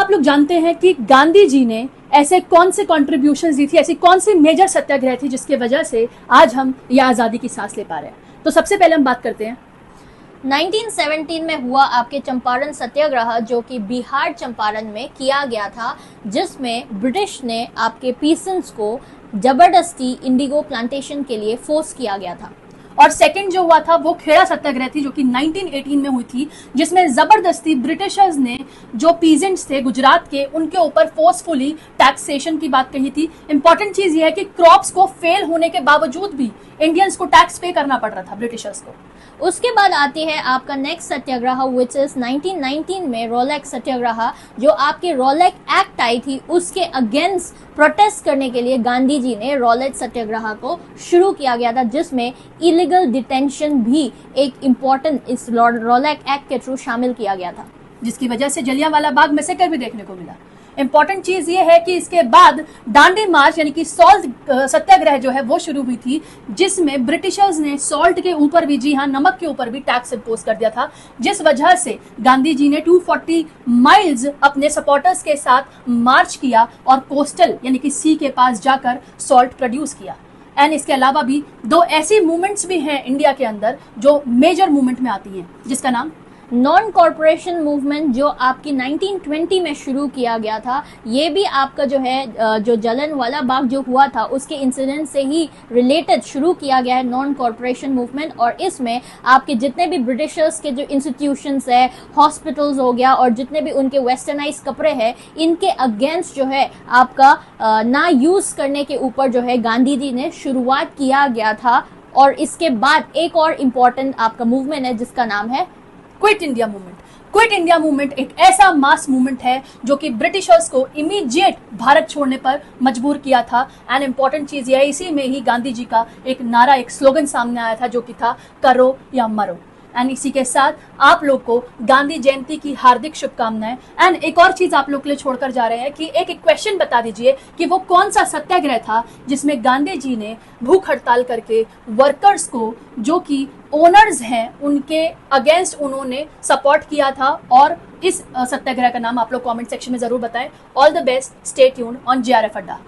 आप लोग जानते हैं कि गांधी जी ने ऐसे कौन से कॉन्ट्रीब्यूशंस दी थी, ऐसी कौन सी मेजर सत्याग्रह थी जिसकी वजह से आज हम ये आज़ादी की सांस ले पा रहे हैं? तो सबसे पहले हम बात करते हैं 1917 में हुआ आपके चंपारण सत्याग्रह, जो कि बिहार चंपारण में किया गया था, जिसमें ब्रिटिश ने आपके पीसेंट्स को जबरदस्ती इंडिगो प्लांटेशन के लिए फोर्स किया गया था। और सेकंड जो हुआ था वो खेड़ा सत्याग्रह थी, जो कि 1918 में हुई थी, जिसमें जबरदस्ती ब्रिटिशर्स ने जो पीजेंट्स थे गुजरात के, उनके ऊपर फोर्सफुली टैक्सेशन की बात कही थी। इंपॉर्टेंट चीज ये है कि क्रॉप्स को फेल होने के बावजूद भी इंडियंस को टैक्स पे करना पड़ रहा था ब्रिटिशर्स को। उसके बाद आती है आपका नेक्स्ट सत्याग्रह, विच इज 1919 में रोलेक सत्याग्रह, जो आपके रोलेक एक्ट आई थी उसके अगेंस्ट प्रोटेस्ट करने के लिए गांधी जी ने रोलेक सत्याग्रह को शुरू किया गया था, जिसमें इलीगल डिटेंशन भी एक इम्पोर्टेंट इस रोलेक एक्ट के थ्रू शामिल किया गया था, जिसकी वजह से जलियांवाला बाग मैसेकर भी देखने को मिला। इंपॉर्टेंट चीज ये है कि इसके बाद दांडी मार्च यानी कि सॉल्ट सत्याग्रह जो है वो शुरू हुई थी, जिसमें ब्रिटिशर्स ने सॉल्ट के ऊपर भी, जी हाँ, नमक के ऊपर भी टैक्स इंपोज कर दिया था, जिस वजह से गांधी जी ने 240 माइल्स अपने सपोर्टर्स के साथ मार्च किया और कोस्टल यानी कि सी के पास जाकर सॉल्ट प्रोड्यूस किया। एंड इसके अलावा भी दो ऐसी मूवमेंट्स भी हैं इंडिया के अंदर जो मेजर मूवमेंट में आती हैं, जिसका नाम नॉन कॉरपोरेशन मूवमेंट, जो आपकी 1920 में शुरू किया गया था। ये भी आपका जो है जो जलियांवाला बाग जो हुआ था उसके इंसिडेंट से ही रिलेटेड शुरू किया गया है नॉन कॉरपोरेशन मूवमेंट। और इसमें आपके जितने भी ब्रिटिशर्स के जो इंस्टीट्यूशंस है, हॉस्पिटल्स हो गया, और जितने भी उनके वेस्टर्नाइज कपड़े हैं, इनके अगेंस्ट जो है आपका ना यूज करने के ऊपर जो है गांधी जी ने शुरुआत किया गया था। और इसके बाद एक और इम्पॉर्टेंट आपका मूवमेंट है जिसका नाम है quit India movement. Quit India movement एक ऐसा मास मूवमेंट है जो कि ब्रिटिशर्स को इमीडिएट भारत छोड़ने पर मजबूर किया था। एंड इंपॉर्टेंट चीज यह है, इसी में ही गांधी जी का एक नारा, एक स्लोगन सामने आया था, जो कि था करो या मरो। एंड इसी के साथ आप लोग को गांधी जयंती की हार्दिक शुभकामनाएं। एंड एक और चीज आप लोग के लिए छोड़कर जा रहे हैं कि एक क्वेश्चन बता दीजिए कि वो कौन सा सत्याग्रह था जिसमें गांधी जी ने भूख हड़ताल करके वर्कर्स को, जो कि ओनर्स हैं, उनके अगेंस्ट उन्होंने सपोर्ट किया था। और इस सत्याग्रह का नाम आप लोग कमेंट सेक्शन में जरूर बताएं। All the best, stay tuned on JRF अड्डा।